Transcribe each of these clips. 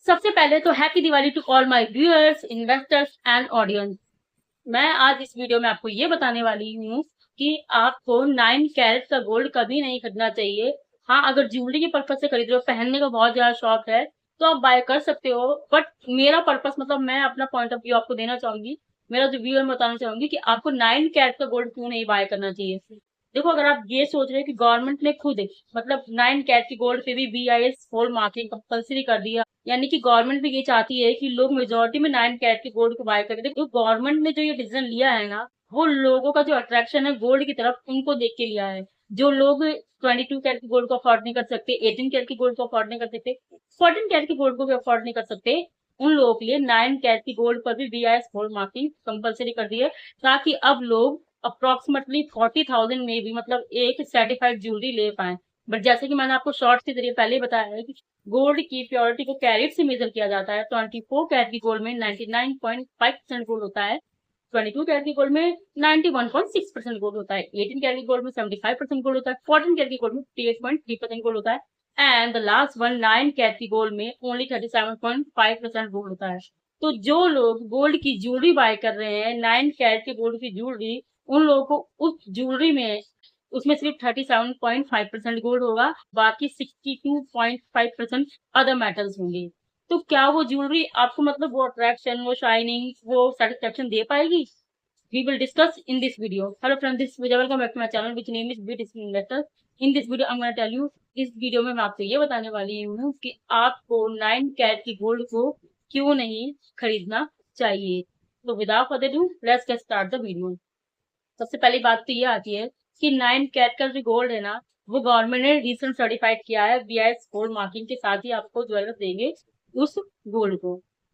सबसे पहले तो happy Diwali to all my viewers, investors and audience. मैं आज इस वीडियो में आपको ये बताने वाली हूँ कि आपको 9 कैरेट का गोल्ड कभी नहीं खरीदना चाहिए। हाँ, अगर ज्वेलरी के पर्पज से खरीद रहे हो, पहनने का बहुत ज्यादा शौक है, तो आप बाय कर सकते हो। बट मेरा पर्पस मतलब मैं अपना पॉइंट ऑफ व्यू आपको देना चाहूंगी। मेरा जो व्यू है मैं बताना चाहूंगी कि आपको 9 कैरेट का गोल्ड क्यों नहीं बाय करना चाहिए। देखो, अगर आप ये सोच रहे हो कि गवर्नमेंट ने खुद मतलब 9 कैरेट की गोल्ड पे भी BIS हॉल मार्किंग कंपलसरी कर दिया, यानी कि गवर्नमेंट भी ये चाहती है कि लोग मेजोरिटी में 9 कैरेट के गोल्ड को बाय करें। देखो, गवर्नमेंट ने जो ये डिसीजन लिया है ना, वो लोगों का जो अट्रैक्शन है गोल्ड की तरफ, उनको देख के लिया है। जो लोग 22 कैरेट की गोल्ड को अफोर्ड नहीं कर सकते, 18 कैरेट की गोल्ड को अफोर्ड नहीं कर सकते, 14 कैरेट की गोल्ड को भी अफोर्ड नहीं कर सकते, उन लोगों के लिए 9 कैरेट की गोल्ड पर भी BIS हॉल मार्किंग कंपलसरी कर दी है, ताकि अब लोग अप्रोक्सीमेटली 40,000 में भी मतलब एक सर्टिफाइड ज्वेलरी ले पाए। बट जैसे कि मैंने आपको शॉर्ट्स के जरिए पहले ही बताया है कि गोल्ड की प्योरिटी को कैरेट से मेजर किया जाता है। 24 कैरेट की गोल्ड में 99.5% गोल्ड होता है, 22 कैरेट की गोल्ड में 91.6% गोल्ड होता है, 18 कैरेट की गोल्ड में 75% गोल्ड होता है, 14 कैरेट की गोल्ड में 58.3% गोल्ड होता है, and the last one 9 carat की गोल्ड में ओनली 37.5% गोल्ड होता है। तो जो लोग गोल्ड की ज्वेलरी बाय कर रहे हैं, 9 कैरेट की गोल्ड की ज्वेलरी, उन लोगों को उस ज्वेलरी में उसमें सिर्फ 37.5% गोल्ड होगा, बाकी 62.5% अदर मेटल्स होंगे। तो क्या वो ज्वेलरी आपको मतलब वो अट्रैक्शन, वो शाइनिंग, वो सेटिस्फेक्शन दे पाएगी? We will discuss in this video. Hello friends, this is Vijay. Welcome back to my channel, which name is Beautiful Investor. In this video, I'm going to tell you, इस video में मैं आपको ये बताने वाली हूँ कि आपको 9 कैरेट की गोल्ड को क्यों नहीं खरीदना चाहिए। तो without further do, let's get start the video. सबसे पहली बात तो ये आती है कि 9 कैरेट का जो गोल्ड है ना, वो गवर्नमेंट ने रिसेंट सर्टिफाइड किया है, BIS गोल्ड मार्किंग के साथ ही आपको ज्वेलर्स देंगे उस गोल्ड को।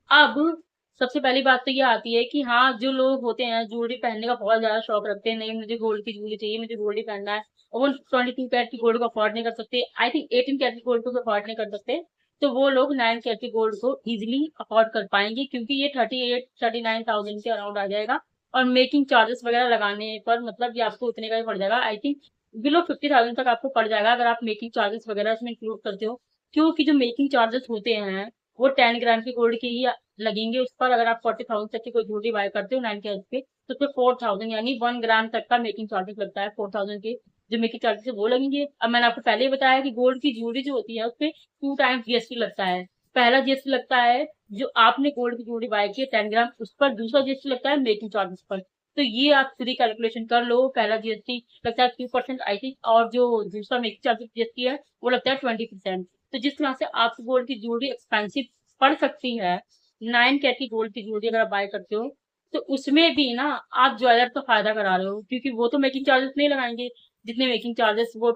अब सबसे पहली बात तो ये आती है कि हाँ, जो लोग होते हैं ज्वेलरी पहनने का बहुत ज्यादा शौक रखते हैं, नहीं मुझे गोल्ड की ज्वेलरी चाहिए, मुझे गोल्ड ही पहनना है, और वो 22 कैरेट की गोल्ड को अफोर्ड नहीं कर सकते, आई थिंक 18 कैरेट की गोल्ड को अफोर्ड नहीं कर सकते, तो वो लोग 9 कैरेट की गोल्ड को इजिली अफोर्ड कर पाएंगे, क्योंकि ये 38-39,000 के अराउंड आ जाएगा। और मेकिंग चार्जेस वगैरह लगाने पर मतलब ये आपको उतने का ही पड़ जाएगा, आई थिंक बिलो 50,000 तक आपको पड़ जाएगा, अगर आप मेकिंग चार्जेस वगैरह इसमें इंक्लूड करते हो। क्योंकि जो मेकिंग चार्जेस होते हैं वो 10 ग्राम की गोल्ड के ही लगेंगे उस पर। अगर आप 40,000 तक की कोई ज्वेलरी बाय करते हो 9 कैरेट पे, तो उस पर 4,000 यानी 1 ग्राम तक का मेकिंग चार्जेस लगता है। 4,000 के जो मेकिंग चार्जेस है वो लगेंगे। अब मैंने आपको पहले ही बताया कि गोल्ड की ज्वेलरी जो होती है उस पर 2 टाइम्स GST लगता है। पहला GST लगता है जो आपने गोल्ड की ज्वेलरी बाय की 10 ग्राम उस पर, दूसरा GST लगता है मेकिंग चार्जेस पर। तो ये आप खुद ही कैलकुलेशन कर लो। पहला GST लगता है 2% आई थिंक, और जो दूसरा मेकिंग चार्जेस GST है वो लगता है 20%। तो जिस तरह से आपको गोल्ड की ज्वेलरी एक्सपेंसिव पड़ सकती है, 9 कैरेट की गोल्ड की ज्वेलरी अगर आप बाय करते हो, तो उसमें भी ना आप ज्वेलर को फायदा करा रहे हो, क्योंकि वो तो मेकिंग चार्जेस नहीं लगाएंगे जितने मेकिंग चार्जेस वो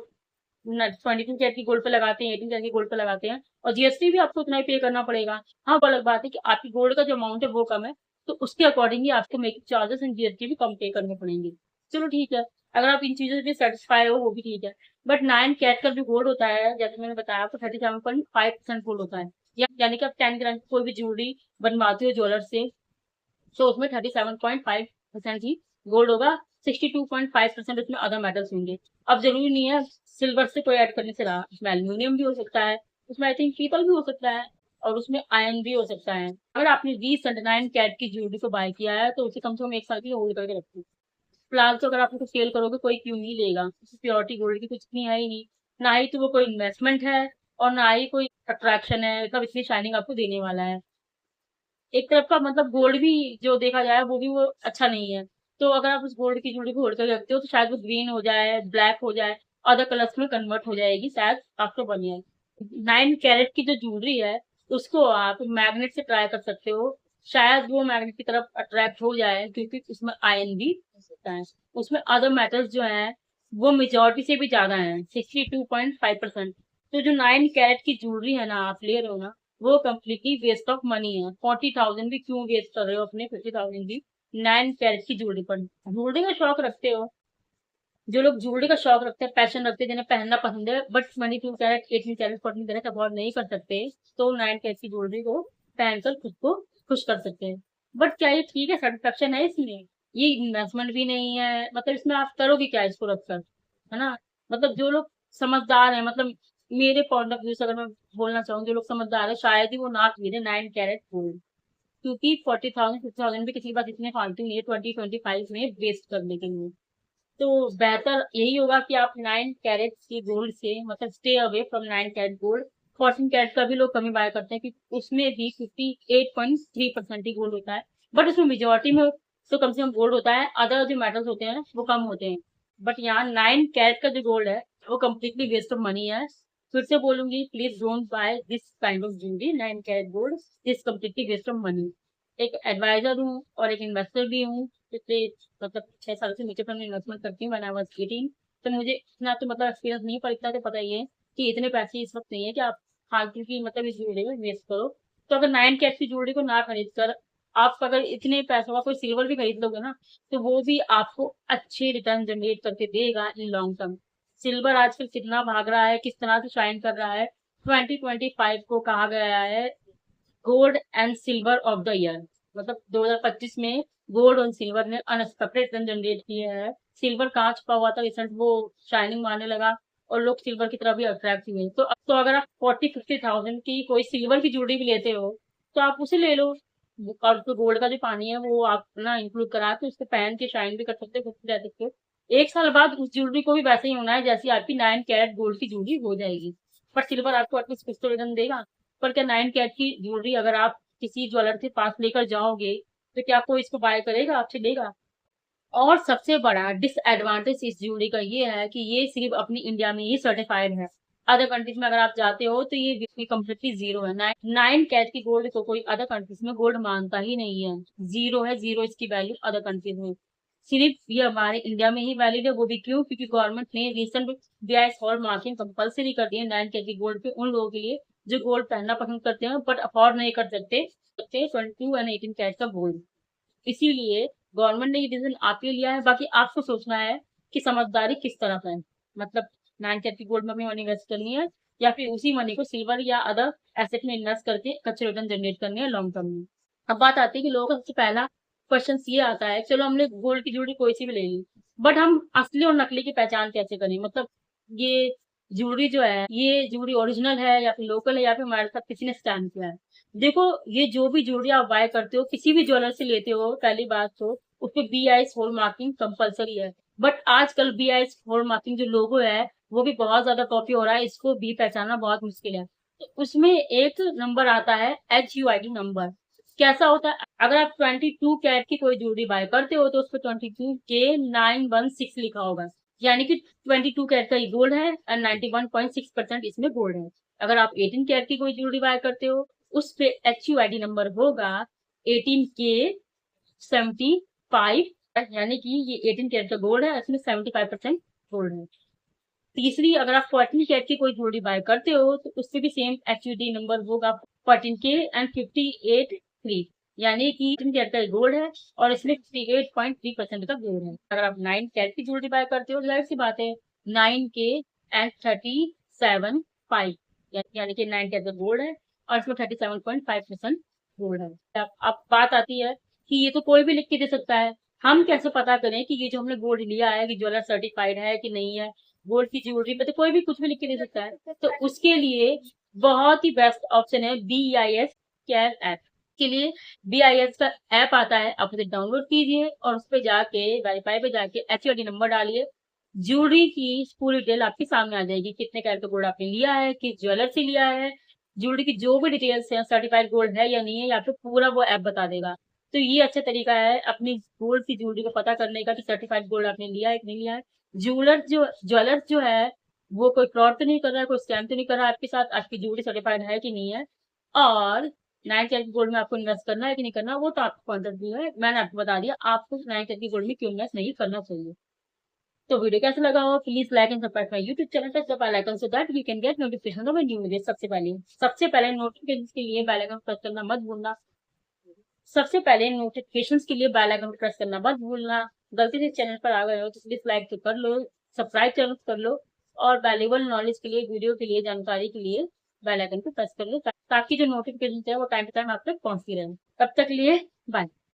22 कैरेट की गोल्ड पे लगाते हैं, 18 कैरेट की गोल्ड पे लगाते हैं, और GST भी आपको उतना ही पे करना पड़ेगा। हाँ, वो अलग बात है कि आपकी गोल्ड का जो अमाउंट है वो कम है, तो उसके अकॉर्डिंगली आपको मेकिंग चार्जेस एंड GST भी कम पे करने पड़ेंगे। चलो ठीक है, अगर आप इन चीजों से सेटिस्फाई हो वो भी ठीक है। बट 9 कैरेट का जो गोल्ड होता है, जैसे मैंने बताया आपको, 37.5% गोल्ड होता है। यानी कि आप 10 ग्राम की कोई भी ज्वेलरी बनवाते हो ज्वेलर से, तो उसमें 37.5% ही गोल्ड होगा, 62.5% उसमें अदर मेटल्स होंगे। अब जरूरी नहीं है सिल्वर से कोई ऐड करने से रहा, उसमें एल्यूमिनियम भी हो सकता है, उसमें आई थिंक पीतल भी हो सकता है, और उसमें आयरन भी हो सकता है। अगर आपने रिसेंट 9 कैरेट की ज्वेलरी को बाय किया है, तो उसे कम से कम 1 साल की होल्ड करके रखो। फिलहाल तो अगर आप उसको सेल करोगे कोई क्यों नहीं लेगा, प्योरिटी गोल्ड की कुछ नहीं है ही नहीं, ना ही तो वो कोई इन्वेस्टमेंट है, और ना ही कोई अट्रैक्शन है, मतलब इतनी शाइनिंग आपको देने वाला है। एक तरफ का मतलब गोल्ड भी जो देखा जाए वो भी वो अच्छा नहीं है। तो अगर आप उस गोल्ड की ज्वेलरी को होल्ड करके रखते हो, तो शायद वो ग्रीन हो जाए, ब्लैक हो जाए, अदर कलर्स में कन्वर्ट हो जाएगी शायद आफ्टर 1 ईयर। 9 कैरेट की जो ज्वेलरी है उसको आप मैग्नेट से ट्राई कर सकते हो, शायद वो मैग्नेट की तरफ अट्रैक्ट हो जाए, क्योंकि उसमें आयन भी हो सकता है। उसमें अदर मेटल्स जो हैं वो मेजोरिटी से भी ज्यादा है, 62.5%। तो जो 9 कैरेट की ज्वेलरी है ना आप ले रहे हो ना, वो कम्प्लीटली वेस्ट ऑफ मनी है। 40,000 भी क्यों वेस्ट कर रहे हो अपने, 50,000 भी 9 कैरेट की ज्वेलरी पर। ज्वेलरी का शौक रखते हो, जो लोग ज्वेलरी का शौक रखते हैं, पैशन रखते हैं, जिन्हें पहनना पसंद है, but 22 carat, 18 carat, 14 carat afford नहीं कर सकते, तो 9 कैरेट की ज्वेलरी को पहनकर खुद को खुश कर सकते हैं। बट क्या ये ठीक है, सेटिस्फेक्शन है इसमें? ये इन्वेस्टमेंट भी नहीं है, मतलब इसमें आप करोगे क्या इसको रखकर, है ना? मतलब जो लोग समझदार है, मतलब मेरे पॉइंट ऑफ व्यू से अगर मैं बोलना चाहूँ, जो लोग समझदार है शायद ही वो ना खरीदे 9 कैरेट गोल्ड, क्योंकि 40,000 50,000 भी किसी के पास इतने फालतू नहीं है 2025 में वेस्ट करने के लिए। तो बेहतर यही होगा कि आप 9 कैरेट की गोल्ड से मतलब stay away from 9 carat gold. 14 carat का भी लोग कमी बाय करते हैं क्योंकि उसमें भी 58.3% ही गोल्ड होता है, बट उसमें मेजोरिटी में तो कम से कम गोल्ड होता है, अदर जो मेटल्स होते हैं वो कम होते हैं। बट यहाँ 9 कैरेट का जो गोल्ड है वो कम्प्लीटली वेस्ट ऑफ मनी है। फिर से बोलूंगी, please don't buy this kind of jewellery 9 carat gold, this completely waste of money. एक एडवाइजर हूँ और एक इन्वेस्टर भी हूँ, पिछले मतलब 6 साल से म्यूचुअल फंड में इन्वेस्टमेंट करती हूँ। मैंने वाज 18, तो मुझे इतना तो मतलब एक्सपीरियंस नहीं, पर इतना तो पता ही है कि इतने पैसे इस वक्त नहीं है कि आप फालतू की मतलब इस ज्वेलरी में वेस्ट करो। तो अगर 9 कैरेट की ज्वेलरी को ना खरीद कर आप अगर इतने पैसों का कोई सिल्वर भी खरीद लोगे ना, तो वो भी आपको अच्छे रिटर्न जनरेट करके देगा इन लॉन्ग टर्म। सिल्वर आजकल कितना भाग रहा है, किस तरह से शाइन कर रहा है। 2025 को कहा गया है gold and silver of the year, मतलब 2025 में गोल्ड और सिल्वर ने अनएक्सपेक्टेड रिटर्न जनरेट किए हैं। सिल्वर कहाँ छुपा हुआ था, रिसेंट वो शाइनिंग मारने लगा और लोग सिल्वर की तरफ भी अट्रैक्ट हुए। तो अब तो अगर आप 40-50,000 की कोई सिल्वर की ज्वेलरी भी लेते हो तो आप उसे ले लो, और तो गोल्ड का जो पानी है वो आप ना इंक्लूड करा के उसको पहन के शाइन भी कर सकते हो, खुद भी रह सकते हो। 1 साल बाद उस ज्वेलरी को भी वैसे ही होना है जैसी आपकी 9 कैरेट गोल्ड की ज्वेलरी हो जाएगी। पर सिल्वर आपको एटलीस्ट कुछ तो रिटर्न देगा। पर क्या 9 कैरेट की ज्वेलरी अगर आप किसी ज्वेलर के पास लेकर जाओगे तो क्या कोई इसको बाय करेगा, आपसे लेगा? और सबसे बड़ा डिसएडवांटेज इस ज्वेलरी का ये है कि ये सिर्फ अपनी इंडिया में ही सर्टिफाइड है। अदर कंट्रीज में अगर आप जाते हो तो ये कम्प्लीटली जीरो है। 9 कैरेट की गोल्ड को कोई अदर कंट्रीज में गोल्ड मानता ही नहीं है, जीरो है, जीरो इसकी वैल्यू अदर कंट्रीज में। सिर्फ ये हमारे इंडिया में ही वैलिड है, वो भी क्यों? क्योंकि गवर्नमेंट ने recent BIS hall marking compulsory कर दी है 9 कैरेट की गोल्ड पे उन लोगों के लिए जो गोल्ड पहनना पसंद करते हैं बट अफोर्ड नहीं कर सकते 22 एंड 18 कैरेट का गोल्ड। इसीलिए गवर्नमेंट ने ये डिसीजन आपके लिया है, बाकी आपको सोचना है कि समझदारी किस तरफ है। मतलब 9 कैरेट की गोल्ड में मनी इन्वेस्ट करनी है या फिर उसी मनी को सिल्वर या अदर एसेट में इन्वेस्ट करके अच्छे रिटर्न जनरेट करने हैं लॉन्ग टर्म में। अब बात आती है कि लोगों का सबसे पहला क्वेश्चन ये आता है, चलो हमने गोल्ड की ज्वेलरी कोई सी भी ले ली, बट हम असली और नकली की पहचान कैसे करें? मतलब ये ज्वेलरी जो है ये ज्वेलरी ओरिजिनल है या फिर लोकल है या फिर हमारे साथ किसी ने स्कैम किया है? देखो, ये जो भी ज्वेलरी आप बाय करते हो किसी भी ज्वेलर से लेते हो, पहली बात तो उस पर बीआईएस हॉल मार्किंग कंपलसरी है। बट आजकल बीआईएस हॉल मार्किंग जो लोगो है वो भी बहुत ज्यादा कॉपी हो रहा है, इसको भी पहचानना बहुत मुश्किल है। तो उसमें एक नंबर आता है HUID नंबर। कैसा होता है? अगर आप 22 कैरेट की कोई ज्वेलरी बाय करते हो तो उस पर 22K916 लिखा होगा, यानी कि 22 कैरेट का ये गोल्ड है एंड 91.6% इसमें गोल्ड है। अगर आप 18 कैरेट की कोई ज्वेलरी बाय करते हो उस पे HUID नंबर होगा 18K75, यानी कि ये 18 कैरेट का गोल्ड है, इसमें 75% गोल्ड है। तीसरी, अगर आप 14 कैरेट की कोई ज्वेलरी बाय करते हो तो उससे भी सेम HUID नंबर होगा 14K58.3, यानी कि 18 कैरेट का गोल्ड है और इसमें 58.3% का गोल्ड है। अगर आप 9 कैरेट की ज्वेलरी बाय करते हो जाहिर सी बात है 9K37.5, यानी कि 9 कैरेट का गोल्ड है और इसमें 37.5% गोल्ड है। अब बात आती है कि ये तो कोई भी लिख के दे सकता है, हम कैसे पता करें कि ये जो हमने गोल्ड लिया है कि ज्वेलर सर्टिफाइड है कि नहीं है? गोल्ड की ज्वेलरी पे तो कोई भी कुछ भी लिख के दे सकता है। तो उसके लिए बहुत ही बेस्ट ऑप्शन है BIS कैश ऐप के लिए। BIS का ऐप आता है, आप उसे डाउनलोड कीजिए और उस पे जाके वेरीफाई पे जाके HUID नंबर डालिए, ज्वेलरी की पूरी डिटेल आपके सामने आ जाएगी, कितने कैरेट का गोल्ड आपने लिया है, किस ज्वेलर से लिया है, ज्वेलरी की जो भी डिटेल्स है, सर्टिफाइड गोल्ड है या नहीं है, या फिर पूरा वो ऐप बता देगा। तो ये अच्छा तरीका है अपनी गोल्ड की ज्वेलरी को पता करने का कि सर्टिफाइड गोल्ड आपने लिया है कि नहीं लिया है। ज्वेलर जो है वो कोई फ्रॉड तो नहीं कर रहा है, कोई स्कैम तो नहीं कर रहा है आपके साथ, आपकी ज्वेलरी सर्टिफाइड है कि नहीं है, और 9 कैरेट गोल्ड में आपको इन्वेस्ट करना है कि नहीं करना वो तो आपका पॉइंट ऑफ व्यू है। मैंने आपको बता दिया आपको 9 कैरेट की गोल्ड में क्यों इन्वेस्ट नहीं करना चाहिए। तो वीडियो कैसा लगा हो please like and subscribe my YouTube channel, press the bell icon so that you can get notification of new video. सबसे पहले नोटिफिकेशन के लिए बेल आइकन प्रेस करना मत भूलना। सबसे पहले नोटिफिकेशंस के लिए बेल आइकन प्रेस करना मत भूलना। गलती से चैनल पर आ गए हो तो प्लीज लाइक तो कर लो, सब्सक्राइब चैनल कर लो, और वैल्यूएबल नॉलेज के लिए, वीडियो के लिए, जानकारी के लिए बेल आइकन पे प्रेस कर लो ताकि जो नोटिफिकेशन है वो टाइम टू टाइम आप तक पहुंचती रहे। तब तक लिए बाय।